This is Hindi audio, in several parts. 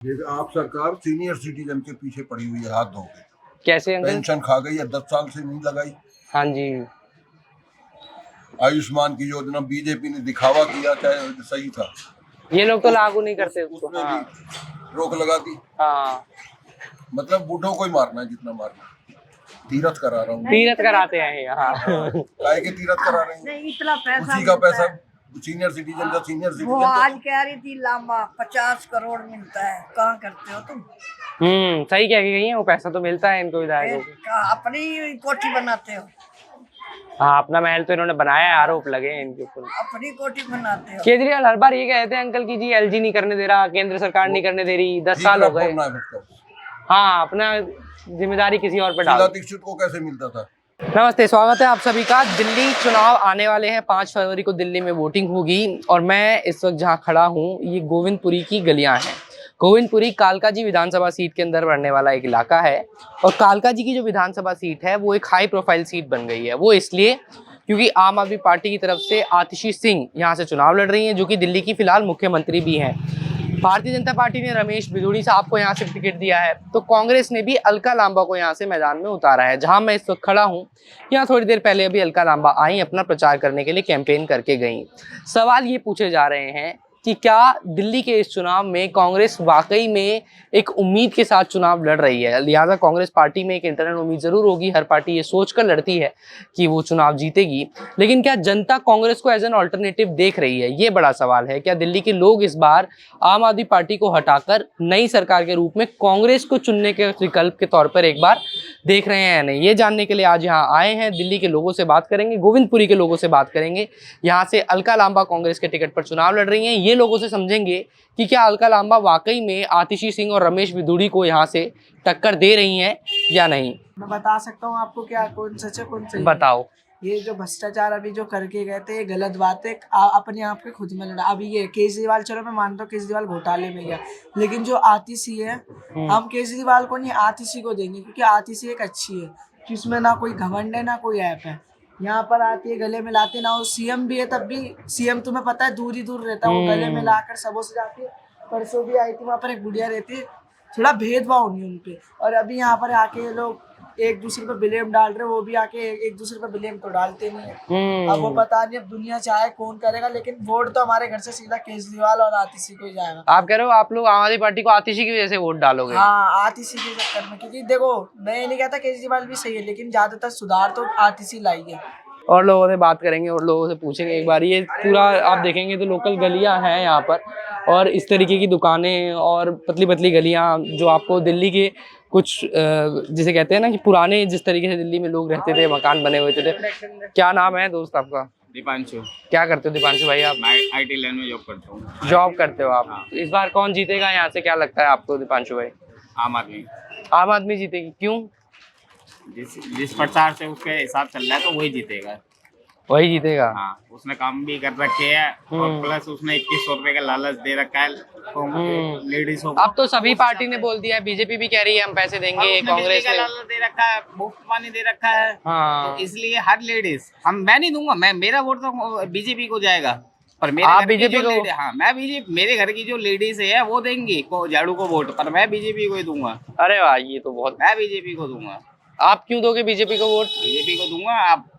ये आप सरकार सीनियर सिटीजन के पीछे पड़ी हुई है, हाथ धो के। कैसे अंकल? पेंशन खा गई है, 10 साल से नहीं लगाई। हाँ जी। आयुष्मान की योजना बीजेपी ने दिखावा किया, चाहे सही था। ये लोग तो लागू नहीं करते उसको। उसमें हाँ भी रोक लगा दी। हाँ, मतलब बूढ़ों को ही मारना है जितना मारना है। तीरथ करा रहा हूँ। तीरथ कराते हैं यहाँ। काहे के तीरथ करा रहे हैं? नहीं, इतना पैसा उसी का मिलता पैसा है। सीनियर सिटीजन का सीनियर वो सिटीजन आज कह रही थी लांबा 50 करोड़ मिलता है, कहाँ करते हो तुम? सही कह के गई है, वो पैसा तो मिलता है इनको विधायकों को। कहाँ अपनी कोठी बनाते हो? हाँ, अपना महल तो इन्होंने बनाया है, आरोप लगे हैं इनके ऊपर। अपनी कोठी बनाते हो। केजरीवाल हर बार ये कहते हैं अंकल की जी एलजी नहीं करने दे रहा, केंद्र सरकार नहीं करने दे रही, 10 साल हो गए। हाँ, अपना जिम्मेदारी किसी और पे डाल। दीक्षित को कैसे मिलता था? नमस्ते, स्वागत है आप सभी का। दिल्ली चुनाव आने वाले हैं, 5 फरवरी को दिल्ली में वोटिंग होगी और मैं इस वक्त जहां खड़ा हूं ये गोविंदपुरी की गलियां हैं। गोविंदपुरी कालका जी विधानसभा सीट के अंदर पड़ने वाला एक इलाका है और कालका जी की जो विधानसभा सीट है वो एक हाई प्रोफाइल सीट बन गई है। वो इसलिए क्योंकि आम आदमी पार्टी की तरफ से आतिशी सिंह यहाँ से चुनाव लड़ रही हैं, जो कि दिल्ली की फिलहाल मुख्यमंत्री भी हैं। भारतीय जनता पार्टी ने रमेश बिधूड़ी साहब को यहाँ से टिकट दिया है, तो कांग्रेस ने भी अलका लांबा को यहाँ से मैदान में उतारा है। जहां मैं इस वक्त खड़ा हूँ, यहाँ थोड़ी देर पहले अभी अलका लांबा आई, अपना प्रचार करने के लिए कैंपेन करके गई। सवाल ये पूछे जा रहे हैं कि क्या दिल्ली के इस चुनाव में कांग्रेस वाकई में एक उम्मीद के साथ चुनाव लड़ रही है। लिहाजा कांग्रेस पार्टी में एक इंटरनल उम्मीद जरूर होगी, हर पार्टी ये सोचकर लड़ती है कि वो चुनाव जीतेगी, लेकिन क्या जनता कांग्रेस को एज एन ऑल्टरनेटिव देख रही है, ये बड़ा सवाल है। क्या दिल्ली के लोग इस बार आम आदमी पार्टी को हटाकर नई सरकार के रूप में कांग्रेस को चुनने के विकल्प के तौर पर एक बार देख रहे हैं या नहीं, ये जानने के लिए आज यहाँ आए हैं। दिल्ली के लोगों से बात करेंगे, गोविंदपुरी के लोगों से बात करेंगे। यहाँ से अलका लांबा कांग्रेस के टिकट पर चुनाव लड़ रही हैं, ये लोगों से समझेंगे कि क्या अलका लांबा वाकई में आतिशी सिंह और रमेश बिधूड़ी को यहाँ से टक्कर दे रही हैं या नहीं। मैं बता सकता हूँ आपको क्या कौन सच है कौन सही। बताओ। ये जो भ्रष्टाचार अभी जो करके गए थे, ये गलत बात है। अपने आप के खुद में लड़ा। अभी ये केजरीवाल, चलो मैं मानता हूँ केजरीवाल घोटाले में गया, लेकिन जो आतिशी है, हम केजरीवाल को नहीं आतिशी को देंगे, क्योंकि आतिशी एक अच्छी है, जिसमें ना कोई घमंड है ना कोई ऐप है। यहाँ पर आती है, गले में लाती ना, वो सीएम भी है तब भी सीएम तुम्हें पता है दूर ही दूर रहता है, वो गले में लाकर सबों से जाती है। परसों भी आई थी, वहाँ पर एक बुढ़िया रहती है, थोड़ा भेदभाव नहीं उनपे। और अभी यहाँ पर आके ये लोग एक दूसरे पर ब्लेम डाल रहे, वो भी आके एक दूसरे पर ब्लेम तो डालते नहीं है। अब वो पता नहीं अब दुनिया चाहे कौन करेगा, लेकिन वोट तो हमारे घर से सीधा केजरीवाल और आतिशी को ही जाएगा। आप कह रहे हो आप लोग आम आदमी पार्टी को आतिशी की वजह से वोट डालोगे? हाँ, आतिशी के चक्कर में, क्योंकि देखो मैं ये नहीं कहता केजरीवाल भी सही है, लेकिन ज्यादातर सुधार तो आतिशी लाई है। और लोगों से बात करेंगे और लोगों से पूछेंगे एक बार। ये पूरा आप देखेंगे तो लोकल गलियां हैं यहाँ पर, और इस तरीके की दुकानें और पतली पतली गलियां जो आपको दिल्ली के कुछ जिसे कहते हैं ना कि पुराने जिस तरीके से दिल्ली में लोग रहते थे, मकान बने हुए थे। क्या नाम है दोस्त आपका? दीपांशु। क्या करते हो दीपांशु भाई आप? मैं आईटी लाइन में जॉब करता हूँ। जॉब करते हो आप? हाँ। इस बार कौन जीतेगा यहाँ से, क्या लगता है आपको दीपांशु भाई? आम आदमी। आम आदमी जीतेगी, क्यों? जिस प्रचार से उसके हिसाब चल रहा है तो वही जीतेगा। वही जीतेगा? हाँ, उसने काम भी कर रखे है और प्लस उसने 2100 रुपए का लालच दे रखा है लेडीज को। अब तो सभी पार्टी ने बोल दिया है, बीजेपी भी कह रही है हम पैसे देंगे, कांग्रेस का ने लालच दे रखा है, मुफ्त पानी दे रखा है। हाँ। तो इसलिए हर लेडीज मैं नहीं दूंगा, मेरा वोट तो बीजेपी को जाएगा। और मेरे आप घर की बीजेपी जो को? हाँ, मैं बीजेपी, मेरे घर की जो लेडीज है वो देंगी झाड़ू को वोट, पर मैं बीजेपी को ही दूंगा। अरे वाह, ये तो बहुत। मैं बीजेपी को दूंगा। आप क्यों दोगे बीजेपी को वोट? बीजेपी को दूंगा।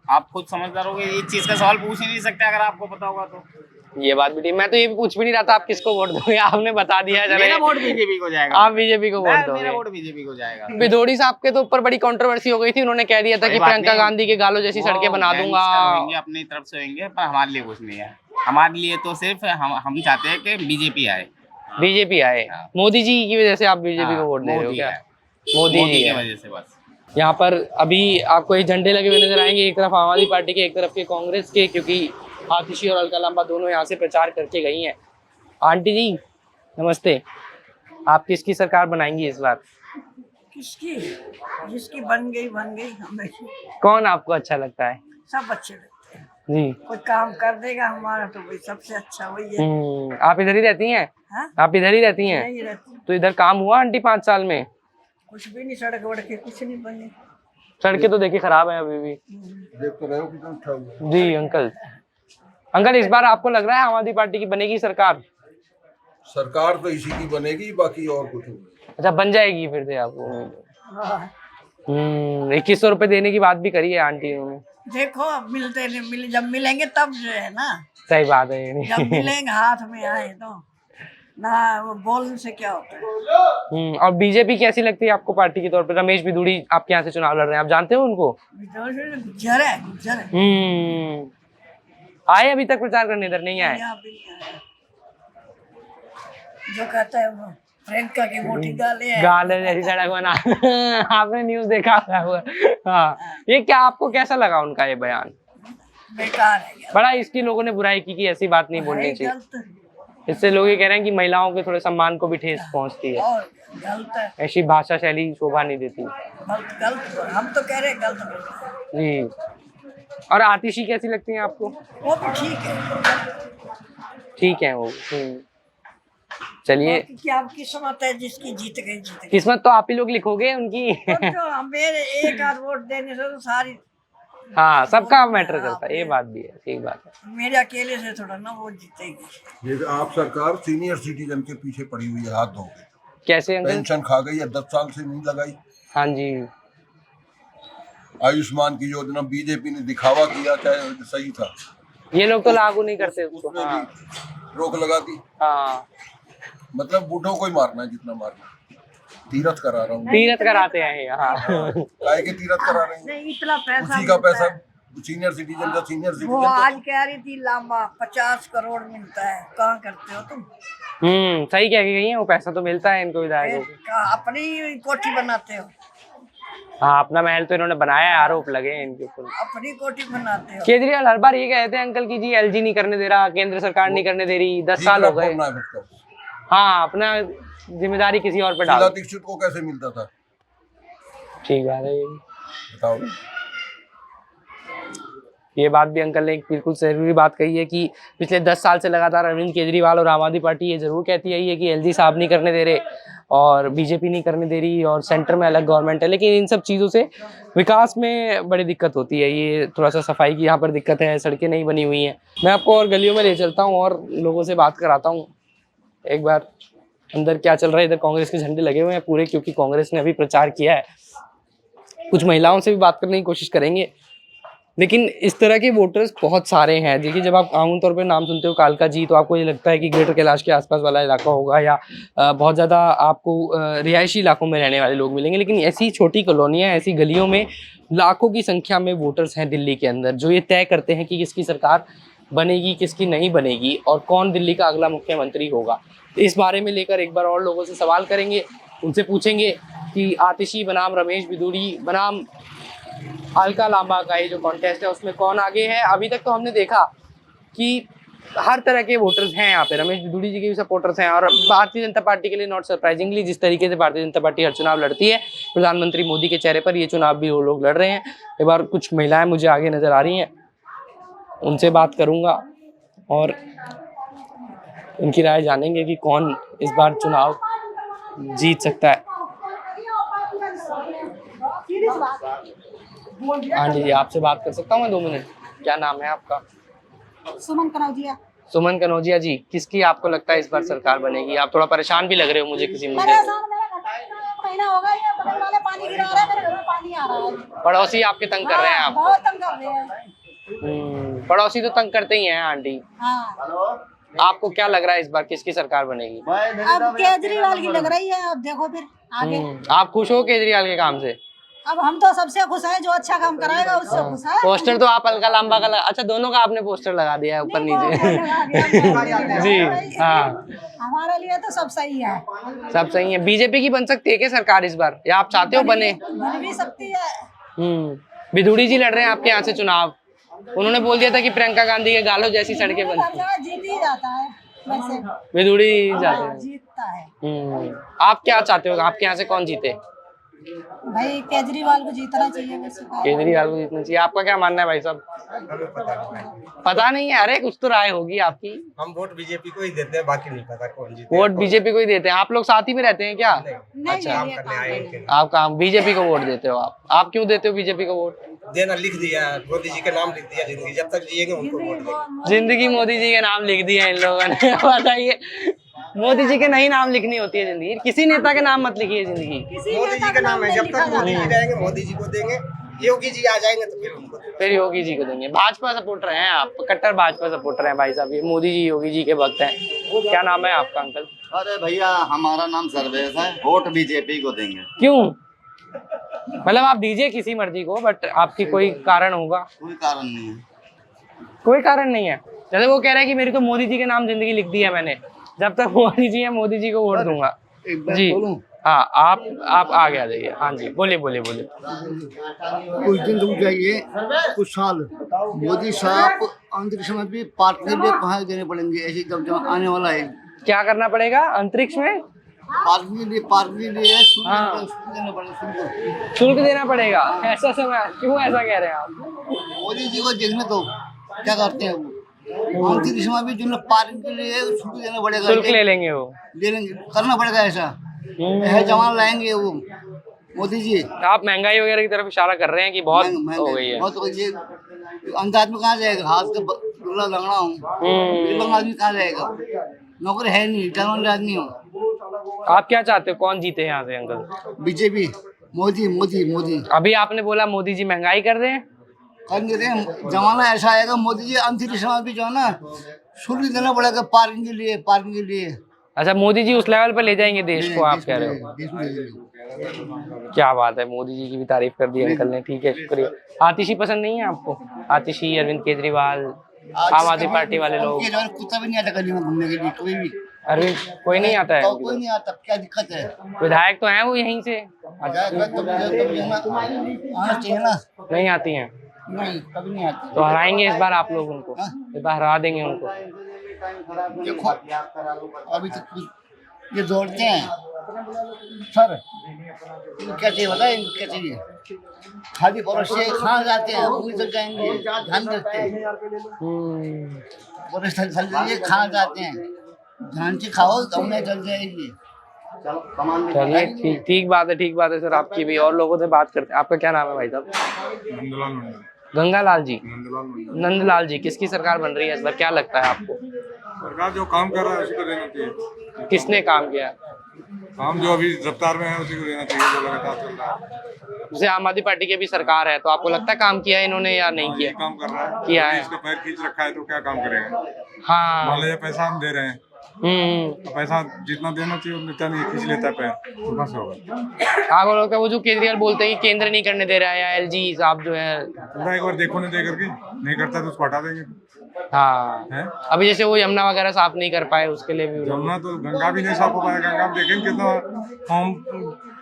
आप खुद समझदार होगे, इस चीज का सवाल पूछ ही नहीं सकते अगर आपको पता होगा तो। ये बात भी ठीक, मैं तो ये भी पूछ भी नहीं रहा था आप किसको वोट दोगे, आपने बता दिया। मेरा वोट बीजेपी को जाएगा। आप बीजेपी को वोट दोगे? मेरा वोट बीजेपी को जाएगा। बिधोड़ी साहब के तो ऊपर बड़ी कंट्रोवर्सी हो गई थी, उन्होंने कह दिया था कि प्रियंका गांधी के गालों जैसी सड़कें बना दूंगा। अपनी तरफ से होंगे, पर हमारे लिए कुछ नहीं है। हमारे लिए तो सिर्फ हम चाहते हैं कि बीजेपी आए। बीजेपी आए? मोदी जी की वजह से आप बीजेपी को वोट दे रहे हो क्या? मोदी जी की वजह से बस। यहाँ पर अभी आपको ये झंडे लगे हुए नजर आएंगे, एक तरफ आम आदमी पार्टी के, एक तरफ के कांग्रेस के, क्योंकि आतिशी और अलका लांबा दोनों यहाँ से प्रचार करके गई हैं। आंटी जी नमस्ते, आप किसकी सरकार बनाएंगी इस बार? किसकी? जिसकी बन गई हमें। कौन आपको अच्छा लगता है? सब अच्छे लगते हैं जी। कोई काम कर देगा हमारा तो भाई सबसे अच्छा वही है। आप इधर ही रहती हैं? हाँ? आप इधर ही रहती हैं? नहीं रहती। तो इधर काम हुआ आंटी 5 साल में? कुछ भी नहीं, सड़क वड़के कुछ नहीं बनी। सड़कें तो देखिए खराब है अभी भी। देख तो रहे हो कितना अच्छा हुआ। जी अंकल। अंकल इस बार आपको लग रहा है आम आदमी पार्टी की बनेगी सरकार? सरकार तो इसी की बनेगी, बाकी और कुछ नहीं। अच्छा, बन जाएगी फिर से आपको? हाँ। 2100 रुपए देने की बात भी करी है आंटी ने। देखो अब मिलते नहीं मिले, जब मिलेंगे तब जो है ना, सही बात है ये। जब मिलेंगे हाथ में आए तो ना, वो बोलने से क्या होता है। और बीजेपी कैसी लगती है आपको पार्टी के तौर पर? रमेश बिधूड़ी आपके यहाँ से चुनाव लड़ रहे हैं, आप जानते हो उनको? गुजर है, गुजर है। आए अभी तक प्रचार करने? इधर नहीं आए? यहाँ भी नहीं आया। जो कहता है वो प्रियंका की मोटी गाल है जैसी सड़क बना। आपने न्यूज देखा होगा। हाँ, ये क्या आपको कैसा लगा उनका ये बयान? बेकार है क्या? बड़ा इसकी लोगों ने बुराई की कि ऐसी बात नहीं बोलनी चाहिए। गलत इससे लोग ये कह रहे हैं कि महिलाओं के थोड़े सम्मान को भी ठेस पहुंचती है, और गलत है, ऐसी भाषा शैली शोभा नहीं देती। गलत गलत, हम तो कह रहे हैं गलत बोल रहे हैं। जी। और आतिशी कैसी लगती है आपको? वो भी ठीक है, ठीक है वो। चलिए, बाकी क्या अब किस्मत है, जिसकी जीत गई जीत गई। किस्मत तो आप ही लोग लिखोगे उनकी। और जो मेरे एक आध वोट देने से तो सारी, हाँ, सबका मैटर करता है, ये बात भी है, ठीक बात है। मेरे अकेले से थोड़ा ना वो जीतेगी। ये आप सरकार सीनियर सिटीजन के पीछे पड़ी हुई है, हाथ धोगे। कैसे अंकल? पेंशन खा गई है, 10 साल से नहीं लगाई। हाँ जी। आयुष्मान की योजना बीजेपी ने दिखावा किया, चाहे सही था, ये लोग तो लागू नहीं करते उसको। उसमें हाँ। भी रोक लगा दी। हाँ, मतलब बूढ़ों को ही मारना है जितना मारना। तीरथ करा रहा हूँ। तीरथ कराते हैं यहाँ। काहे के तीरथ करा रहे हैं? नहीं, इतना पैसा उसी का मिलता पैसा है। सीनियर सिटीजन का, सीनियर वो सिटीजन आज कह रही थी लांबा 50 करोड़ मिलता है, कहाँ करते हो तुम? सही कह के गई है, वो पैसा तो मिलता है इनको विधायकों को। कहाँ अपनी कोठी बनाते हो? हाँ, अपना महल तो इन्होंने बनाया है, आरोप लगे हैं इनके ऊपर। अपनी कोठी बनाते हो। केजरीवाल हर बार ये कहते हैं अंकल की जी एलजी नहीं करने दे रहा, केंद्र सरकार नहीं करने दे रही, 10 साल हो गए। हाँ, अपना जिम्मेदारी किसी और पे डाल। शीला दीक्षित को कैसे मिलता था? ठीक बात है, बताओ। ये बात भी अंकल ने एक बिल्कुल जरूरी बात कही है कि पिछले 10 साल से लगातार अरविंद केजरीवाल और आम आदमी पार्टी ये जरूर कहती है कि एलजी साहब नहीं करने दे रहे और बीजेपी नहीं करने दे रही और सेंटर में अलग गवर्नमेंट है, लेकिन इन सब चीज़ों से विकास में बड़ी दिक्कत होती है। ये थोड़ा सा सफाई की यहाँ पर दिक्कत है, सड़कें नहीं बनी हुई हैं। मैं आपको और गलियों में ले चलता हूँ और लोगों से बात कराता हूँ एक बार अंदर क्या चल रहा है। इधर कांग्रेस के झंडे लगे हुए हैं पूरे, क्योंकि कांग्रेस ने अभी प्रचार किया है। कुछ महिलाओं से भी बात करने की कोशिश करेंगे, लेकिन इस तरह के वोटर्स बहुत सारे हैं। देखिए, जब आप आमतौर पर नाम सुनते हो कालका जी, तो आपको ये लगता है कि ग्रेटर कैलाश के आसपास वाला इलाका होगा या बहुत ज़्यादा आपको रिहायशी इलाकों में रहने वाले लोग मिलेंगे, लेकिन ऐसी छोटी कॉलोनियाँ, ऐसी गलियों में लाखों की संख्या में वोटर्स हैं दिल्ली के अंदर, जो ये तय करते हैं कि किसकी सरकार बनेगी, किसकी नहीं बनेगी और कौन दिल्ली का अगला मुख्यमंत्री होगा। इस बारे में लेकर एक बार और लोगों से सवाल करेंगे, उनसे पूछेंगे कि आतिशी बनाम रमेश बिधूड़ी बनाम अलका लांबा का ये जो कॉन्टेस्ट है उसमें कौन आगे है। अभी तक तो हमने देखा कि हर तरह के वोटर्स हैं यहाँ पे, रमेश बिधूड़ी जी के भी सपोर्टर्स हैं और भारतीय जनता पार्टी के लिए नॉट सरप्राइजिंगली जिस तरीके से भारतीय जनता पार्टी हर चुनाव लड़ती है, प्रधानमंत्री मोदी के चेहरे पर ये चुनाव भी वो लोग लड़ रहे हैं। एक बार कुछ महिलाएं मुझे आगे नजर आ रही हैं, उनसे बात करूँगा और उनकी राय जानेंगे कि कौन इस बार चुनाव जीत सकता है। हाँ जी, आपसे बात कर सकता हूँ मैं 2 मिनट? क्या नाम है आपका? सुमन कनौजिया। सुमन कनौजिया जी, किसकी आपको लगता है इस बार सरकार बनेगी? आप थोड़ा परेशान भी लग रहे हो मुझे किसी मुद्दे पे। महीना हो गया, ये बगल वाले पानी गिरा रहा है, मेरे घर में पानी आ रहा है। पड़ोसी आपके तंग कर रहे हैं आपको? बहुत तंग कर रहे हैं। पड़ोसी तो तंग करते ही हैं आंटी। हाँ। आपको क्या लग रहा है इस बार किसकी सरकार बनेगी? अब केजरीवाल की लग रही है, अब देखो फिर आगे। आप खुश हो केजरीवाल के काम से? अब हम तो सबसे खुश हैं, जो अच्छा काम कराएगा उससे खुश है। पोस्टर तो आप अलका लांबा का अच्छा, दोनों का आपने पोस्टर लगा दिया है ऊपर नीचे। जी हाँ, हमारे लिए तो सब सही है। सब सही है। बीजेपी की बन सकती है क्या सरकार इस बार, या आप चाहते हो बने? बन भी सकती है। बिधूड़ी जी लड़ रहे हैं आपके यहाँ से चुनाव, उन्होंने बोल दिया था कि प्रियंका गांधी के गालों जैसी सड़कें बन। जीत ही जाता है वैसे, बिधूड़ी जाते हैं, जीतता है। आप क्या चाहते हो, आपके यहाँ से कौन जीते? भाई केजरीवाल को जीतना चाहिए वैसे। केजरीवाल को जीतना चाहिए। आपका क्या मानना है भाई साहब? पता नहीं है, अरे कुछ तो राय होगी आपकी। हम वोट बीजेपी को ही देते हैं, बाकी नहीं पता कौन जीते। वोट बीजेपी को ही देते हैं। आप लोग साथ ही में रहते हैं क्या? नहीं, अच्छा, काम करने आए हैं। आप काम बीजेपी को वोट देते हो? आप क्यों देते हो बीजेपी को वोट? देना लिख दिया, मोदी जी का नाम लिख दिया, जिंदगी जब तक जिएंगे उनको वोट देंगे। जिंदगी मोदी जी का नाम लिख दिया इन लोगों ने। बताइए मोदी जी के नहीं नाम लिखनी होती है जिंदगी, किसी नेता के नाम मत लिखिए जिंदगी। मोदी जी का नाम है, जब तक मोदी जी रहेंगे मोदी जी को देंगे, योगी जी आ जाएंगे तो फिर हमको देंगे। फिर योगी जी को देंगे। भाजपा सपोर्टर हैं आप, कट्टर भाजपा सपोर्टर हैं भाई साहब, ये मोदी जी योगी जी के भक्त हैं। क्या नाम है आपका अंकल? अरे भैया हमारा नाम सर्वेश है, वोट बीजेपी को देंगे। क्यों? मतलब आप दीजिए किसी मर्जी को, बट आपकी कोई कारण होगा? कोई कारण नहीं है। कोई कारण नहीं है। जैसे वो कह रहे हैं कि मेरी तो मोदी जी के नाम जिंदगी लिख दी है मैंने, जब तक मोदी जी है मोदी जी को वोट दूंगा जी। हाँ आप आगे आ जाइए। हाँ जी बोलिए बोलिए बोलिए। कुछ दिन रुक जाइए, कुछ साल मोदी साहब अंतरिक्ष में भी पार्टी के लिए कहाँ देने पड़ेंगे, ऐसे जब आने वाला है। क्या करना पड़ेगा अंतरिक्ष में? पार्टी के लिए हाँ। देना पड़ेगा, शुल्क देना पड़ेगा। ऐसा समय क्यों ऐसा कह रहे हैं आप? मोदी जी को देखने तो क्या करते हैं वो, अंतरिक्ष में भी जो पार्टी के लिए शुल्क देना पड़ेगा, शुल्क ले लेंगे वो, ले लेंगे, करना पड़ेगा ऐसा जमाना लाएंगे वो मोदी जी। आप महंगाई वगैरह की तरफ इशारा कर रहे हैं कि बहुत हो गई है। बहुत हो गई है, अंदाज में कहाँ जाएगा, हाथ का डोला लगना हूँ, गरीब आदमी कहाँ जाएगा, नौकरी है नहीं, टैलेंट आदमी हूँ। आप क्या चाहते हो, कौन जीते यहाँ से अंकल? बीजेपी, मोदी मोदी मोदी। अभी आपने बोला मोदी जी महंगाई कर दें, करेंगे रे, जमाना ऐसा आएगा मोदी जी अंतरिक्ष में भी जो है ना शुल्क देना पड़ेगा पार्किंग के लिए, पार्किंग के लिए। अच्छा मोदी जी उस लेवल पर ले जाएंगे देश को, आप कह रहे हो? क्या बात है, मोदी जी की भी तारीफ कर दी अंकल ने, ठीक है शुक्रिया। आतिशी पसंद नहीं है आपको? आतिशी, अरविंद केजरीवाल, आम आदमी पार्टी वाले लोग? कुत्ता भी नहीं आता गली में घूमने के लिए, कोई भी अरविंद कोई नहीं आता है? कोई नहीं आता, क्या दिक्कत है? विधायक तो हैं वो यहीं से, आना चाहिए ना। नहीं आती हैं? नहीं कभी नहीं आती। तो हराएंगे इस बार आप लोग उनको, इस बार हरा देंगे उनको। देखो अभी तक ये दौड़ते हैं सर, क्या चाहिए बताए, क्या चाहिए? खाली परोस से कहाँ जाते हैं, पूरी तक जाएंगे, ध्यान रखते हैं परोस कहाँ जाते हैं, ध्यान से खाओ, दौड़ने चल जाएगी। चलिए ठीक बात है, ठीक बात है सर आपकी भी। और लोगों से बात करते हैं। आपका क्या नाम है भाई साहब? गंगालाल जी, नंदलाल जी। किसकी सरकार बन रही है इस बार, क्या लगता है आपको? सरकार जो काम कर रहा है उसी को देना चाहिए। किसने काम किया? काम जो अभी रफ्तार में है उसी को देना चाहिए, जो लगातार चल रहा है। जैसे आम आदमी पार्टी की भी सरकार है, तो आपको लगता है काम किया है इन्होंने या नहीं किया? काम कर रहा है, किया है। इसका पैर खींच रखा है तो क्या काम करेगा? हाँ मान लीजिए पैसा हम दे रहे हैं, तो पैसा जितना देना चाहिए उतना नहीं, खींच लेता है पैर, तो बस होगा। आपको लगता है वो जो केजरीवाल बोलते हैं कि केंद्र नहीं करने दे रहा है, या एलजी साहब जो है पूरा एक बार देखो नहीं दे करके, नहीं करता तो उसको हटा देंगे। हाँ है? अभी जैसे वो यमुना वगैरह साफ नहीं कर पाए, उसके लिए भी यमुना तो, गंगा भी नहीं साफ हो पाया। गंगा में देखें कितना, हम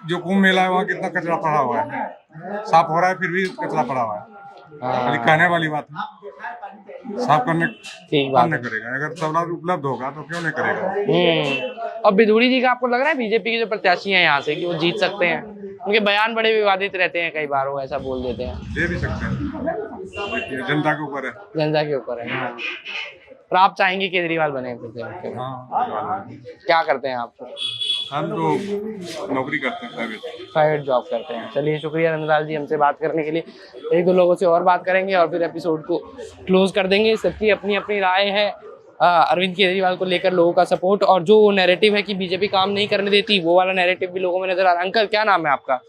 जो कुंभ मेला है वहाँ कितना कचरा पड़ा हुआ है, साफ हो रहा है फिर भी कचरा पड़ा हुआ है। खाली कहने वाली बात है, साफ करने कौन नहीं करेगा? अगर सवला उपलब्ध होगा तो क्यों नहीं करेगा? अब बिधूड़ी जी का आपको लग रहा है बीजेपी के जो प्रत्याशी हैं यहाँ से कि वो जीत सकते हैं? उनके बयान बड़े विवादित रहते हैं, कई बार वो ऐसा बोल देते हैं। दे भी सकते हैं, जनता के ऊपर है, जनता के ऊपर है। हाँ। और आप चाहेंगे केजरीवाल बने फिर से? हाँ। क्या करते हैं आप? हम तो नौकरी करते हैं, प्राइवेट जॉब करते हैं। चलिए शुक्रिया नंदलाल जी हमसे बात करने के लिए। एक दो लोगों से और बात करेंगे और फिर एपिसोड को क्लोज कर देंगे। सबकी अपनी अपनी राय है अरविंद केजरीवाल को लेकर, लोगों का सपोर्ट, और जो नैरेटिव है कि बीजेपी काम नहीं करने देती, वो वाला नैरेटिव भी लोगों में नजर आ रहा है। अंकल क्या नाम है आपका?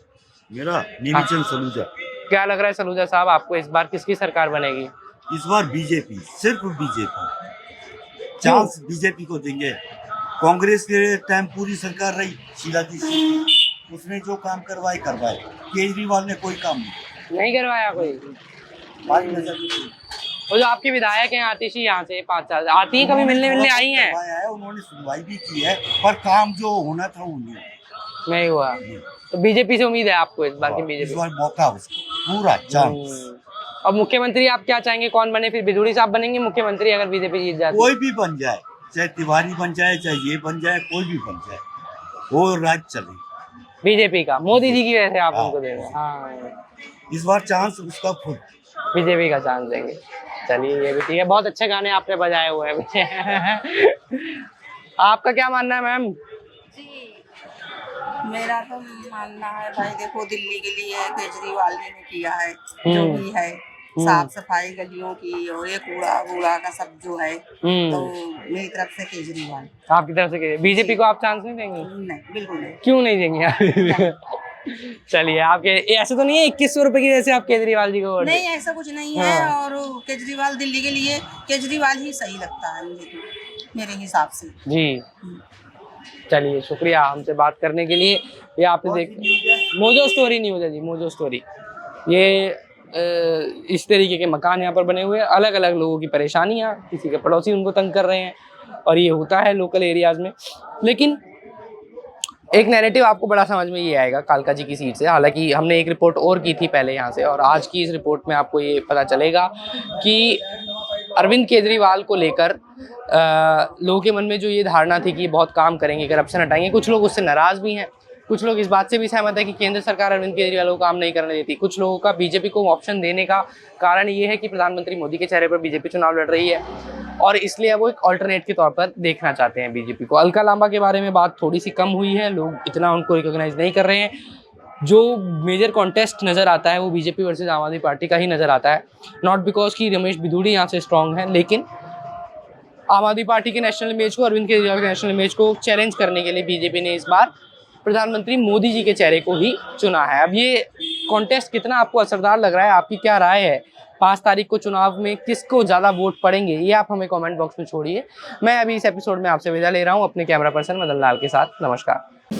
मेरा नीलचंद सलूजा। क्या लग रहा है सलूजा साहब आपको, इस बार किसकी सरकार बनेगी? इस बार बीजेपी, सिर्फ बीजेपी, चांस बीजेपी को देंगे। कांग्रेस के टाइम पूरी सरकार रही, शीला दीक्षित, उसने जो काम करवाए। केजरीवाल ने कोई काम नहीं करवाया कोई। वो जो आपके विधायक हैं आतिशी, यहाँ से 5 साल आती है, कभी मिलने आई हैं? उन्होंने सुनवाई भी की है, पर काम जो होना था वो नहीं हुआ। तो बीजेपी से उम्मीद है आपको इस बार की? बीजेपी इस बार मौका पूरा चांस। अब मुख्यमंत्री आप क्या चाहेंगे, कौन बने? फिर बिधूड़ी साहब बनेंगे मुख्यमंत्री अगर बीजेपी जीत जाती? कोई भी बन जाए, चाहे तिवारी बन जाए, चाहे ये बन जाए, कोई भी बन जाए, वो राज चले बीजेपी का। मोदी जी की वजह से आप उनको देंगे? हाँ इस बार चांस उसका फुल बीजेपी का चांस देंगे। चलिए ये भी ठीक है, बहुत अच्छे गाने आपने बजाए हुए हैं। आपका क्या मानना है मैम? मेरा तो मानना है भाई, देखो दिल्ली के लिए केजरीवाल ने किया है जो भी है, साफ सफाई गलियों की और ये कूड़ा कूड़ा का सब जो है, तो मेरी तरफ से केजरीवाल। आपकी तरफ से बीजेपी को आप चांस नहीं देंगे? नहीं, बिल्कुल नहीं। क्यों नहीं देंगे? चलिए, आपके ऐसे तो नहीं है 2100 रुपए की वजह से आप केजरीवाल जी को वोट नहीं, ऐसा कुछ नहीं है। और केजरीवाल दिल्ली के लिए केजरीवाल ही सही लगता है मुझे तो, मेरे हिसाब से जी। चलिए, शुक्रिया हमसे बात करने के लिए। ये आपने देख मोजो स्टोरी न्यूज़ है जी, मोजो स्टोरी। ये इस तरीके के मकान यहाँ पर बने हुए हैं, अलग अलग लोगों की परेशानियाँ, किसी के पड़ोसी उनको तंग कर रहे हैं, और ये होता है लोकल एरियाज में। लेकिन एक नैरेटिव आपको बड़ा समझ में ये आएगा कालका जी की सीट से। हालांकि हमने एक रिपोर्ट और की थी पहले यहाँ से, और आज की इस रिपोर्ट में आपको ये पता चलेगा कि अरविंद केजरीवाल को लेकर लोगों के मन में जो ये धारणा थी कि ये बहुत काम करेंगे, करप्शन हटाएंगे, कुछ लोग उससे नाराज़ भी हैं, कुछ लोग इस बात से भी सहमत है कि केंद्र सरकार अरविंद केजरीवाल को काम नहीं करने देती। कुछ लोगों का बीजेपी को ऑप्शन देने का कारण ये है कि प्रधानमंत्री मोदी के चेहरे पर बीजेपी चुनाव लड़ रही है, और इसलिए वो एक ऑल्टरनेट के तौर पर देखना चाहते हैं बीजेपी को। अलका लांबा के बारे में बात थोड़ी सी कम हुई है, लोग इतना उनको रिकॉग्नाइज नहीं कर रहे हैं। जो मेजर कॉन्टेस्ट नज़र आता है वो बीजेपी वर्सेस आम आदमी पार्टी का ही नज़र आता है। नॉट बिकॉज कि रमेश बिधूड़ी यहाँ से स्ट्रॉन्ग है, लेकिन आम आदमी पार्टी के नेशनल इमेज को, अरविंद केजरीवाल के नेशनल इमेज को चैलेंज करने के लिए बीजेपी ने इस बार प्रधानमंत्री मोदी जी के चेहरे को ही चुना है। अब ये कॉन्टेस्ट कितना आपको असरदार लग रहा है, आपकी क्या राय है? 5 तारीख को चुनाव में किसको ज़्यादा वोट पड़ेंगे, ये आप हमें कमेंट बॉक्स में छोड़िए। मैं अभी इस एपिसोड में आपसे विदा ले रहा हूँ अपने कैमरा पर्सन मदन लाल के साथ। नमस्कार।